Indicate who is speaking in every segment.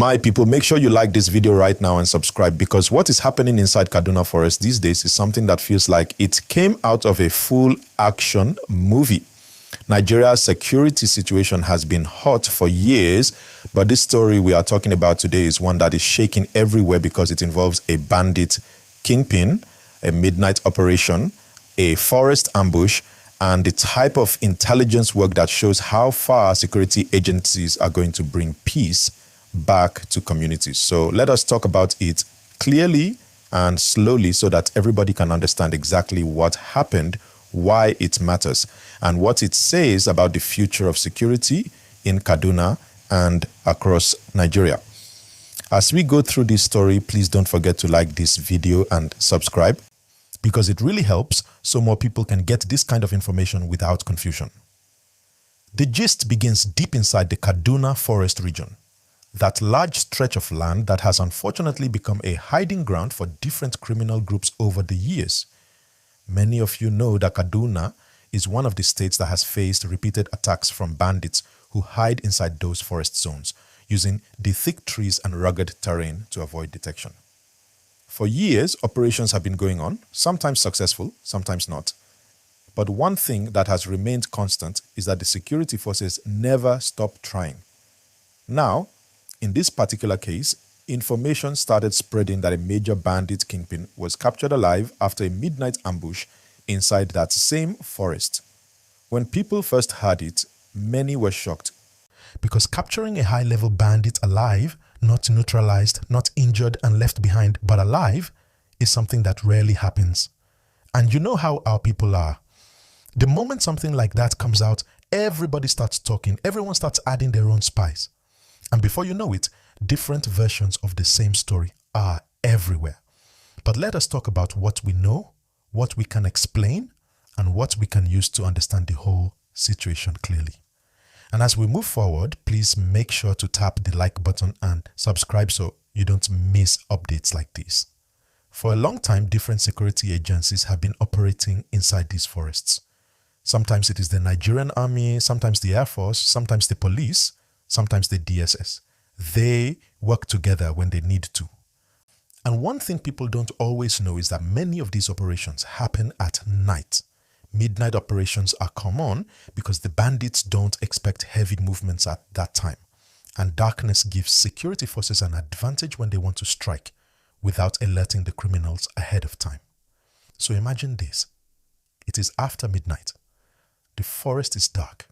Speaker 1: My people, make sure you like this video right now and subscribe, because what is happening inside Kaduna Forest these days is something that feels like it came out of a full action movie. Nigeria's security situation has been hot for years, but this story we are talking about today is one that is shaking everywhere because it involves a bandit kingpin, a midnight operation, a forest ambush, and the type of intelligence work that shows how far security agencies are going to bring peace back to communities. So let us talk about it clearly and slowly so that everybody can understand exactly what happened, why it matters, and what it says about the future of security in Kaduna and across Nigeria. As we go through this story, please don't forget to like this video and subscribe, because it really helps so more people can get this kind of information without confusion. The gist begins deep inside the Kaduna Forest region, that large stretch of land that has unfortunately become a hiding ground for different criminal groups over the years. Many of you know that Kaduna is one of the states that has faced repeated attacks from bandits who hide inside those forest zones, using the thick trees and rugged terrain to avoid detection. For years, operations have been going on, sometimes successful, sometimes not. But one thing that has remained constant is that the security forces never stop trying. Now, in this particular case, information started spreading that a major bandit kingpin was captured alive after a midnight ambush inside that same forest. When people first heard it, many were shocked, because capturing a high-level bandit alive, not neutralized, not injured and left behind, but alive, is something that rarely happens. And you know how our people are. The moment something like that comes out, everybody starts talking, everyone starts adding their own spice. And before you know it, different versions of the same story are everywhere. But let us talk about what we know, what we can explain, and what we can use to understand the whole situation clearly. And as we move forward, please make sure to tap the like button and subscribe so you don't miss updates like this. For a long time, different security agencies have been operating inside these forests. Sometimes it is the Nigerian Army, sometimes the Air Force, sometimes the police, sometimes the DSS. They work together when they need to. And one thing people don't always know is that many of these operations happen at night. Midnight operations are common because the bandits don't expect heavy movements at that time. And darkness gives security forces an advantage when they want to strike without alerting the criminals ahead of time. So imagine this. It is after midnight. The forest is dark.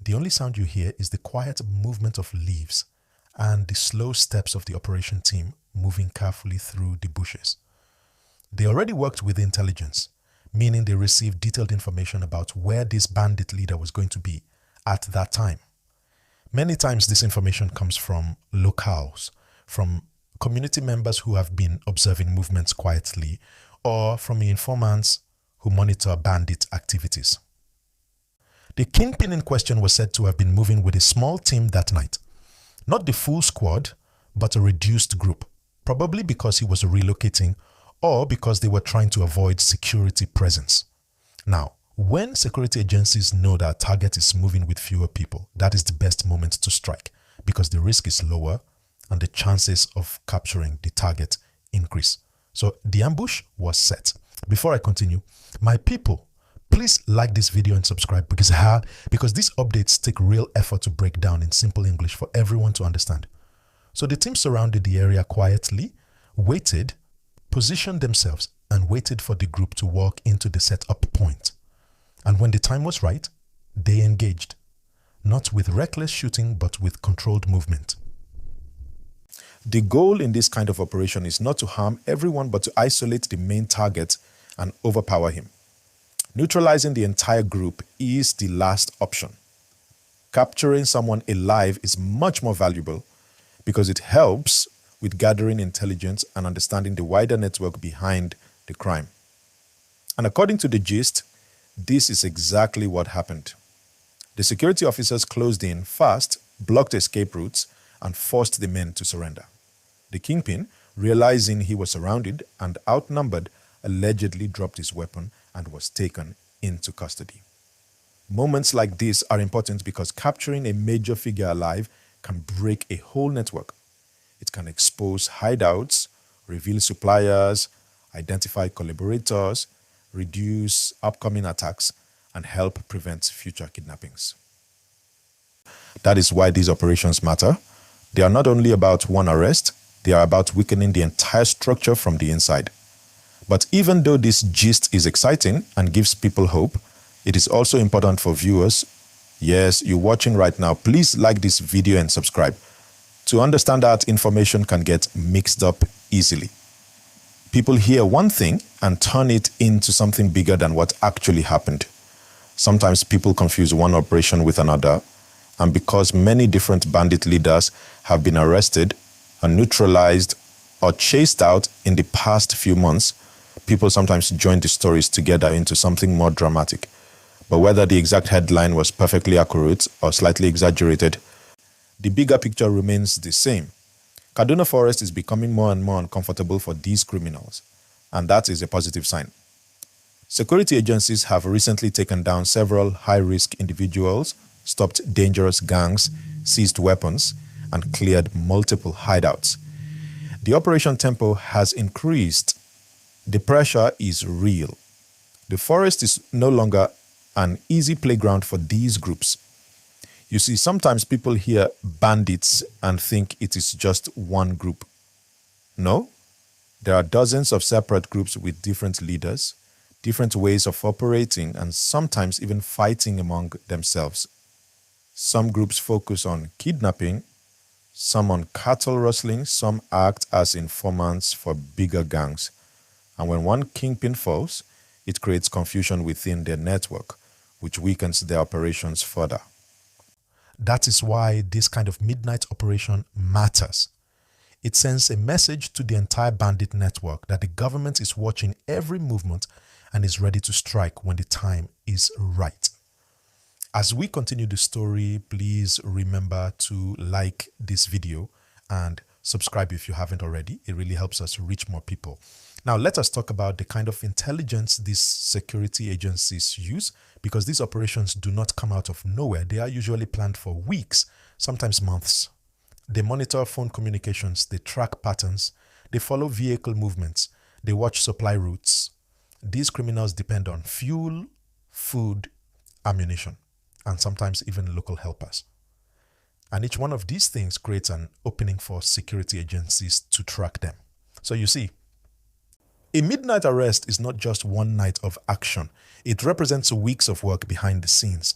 Speaker 1: The only sound you hear is the quiet movement of leaves and the slow steps of the operation team moving carefully through the bushes. They already worked with intelligence, meaning they received detailed information about where this bandit leader was going to be at that time. Many times this information comes from locals, from community members who have been observing movements quietly, or from informants who monitor bandit activities. The kingpin in question was said to have been moving with a small team that night. Not the full squad, but a reduced group, probably because he was relocating or because they were trying to avoid security presence. Now, when security agencies know that a target is moving with fewer people, that is the best moment to strike, because the risk is lower and the chances of capturing the target increase. So the ambush was set. Before I continue, my people, please like this video and subscribe, because these updates take real effort to break down in simple English for everyone to understand. So the team surrounded the area quietly, waited, positioned themselves, and waited for the group to walk into the set-up point. And when the time was right, they engaged. Not with reckless shooting, but with controlled movement. The goal in this kind of operation is not to harm everyone, but to isolate the main target and overpower him. Neutralizing the entire group is the last option. Capturing someone alive is much more valuable because it helps with gathering intelligence and understanding the wider network behind the crime. And according to the gist, this is exactly what happened. The security officers closed in fast, blocked escape routes, and forced the men to surrender. The kingpin, realizing he was surrounded and outnumbered, allegedly dropped his weapon and was taken into custody. Moments like this are important because capturing a major figure alive can break a whole network. It can expose hideouts, reveal suppliers, identify collaborators, reduce upcoming attacks, and help prevent future kidnappings. That is why these operations matter. They are not only about one arrest, they are about weakening the entire structure from the inside. But even though this gist is exciting and gives people hope, it is also important for viewers. Yes, you're watching right now. Please like this video and subscribe. To understand that information can get mixed up easily. People hear one thing and turn it into something bigger than what actually happened. Sometimes people confuse one operation with another, and because many different bandit leaders have been arrested or neutralized or chased out in the past few months, people sometimes join the stories together into something more dramatic. But whether the exact headline was perfectly accurate or slightly exaggerated, the bigger picture remains the same. Kaduna Forest is becoming more and more uncomfortable for these criminals, and that is a positive sign. Security agencies have recently taken down several high-risk individuals, stopped dangerous gangs, seized weapons, and cleared multiple hideouts. The operation tempo has increased. The pressure is real. The forest is no longer an easy playground for these groups. You see, sometimes people hear bandits and think it is just one group. No, there are dozens of separate groups with different leaders, different ways of operating, and sometimes even fighting among themselves. Some groups focus on kidnapping, some on cattle rustling, some act as informants for bigger gangs. And when one kingpin falls, it creates confusion within their network, which weakens their operations further. That is why this kind of midnight operation matters. It sends a message to the entire bandit network that the government is watching every movement and is ready to strike when the time is right. As we continue the story, please remember to like this video and subscribe if you haven't already. It really helps us reach more people. Now, let us talk about the kind of intelligence these security agencies use, because these operations do not come out of nowhere. They are usually planned for weeks, sometimes months. They monitor phone communications, they track patterns, they follow vehicle movements, they watch supply routes. These criminals depend on fuel, food, ammunition, and sometimes even local helpers. And each one of these things creates an opening for security agencies to track them. So you see, a midnight arrest is not just one night of action. It represents weeks of work behind the scenes.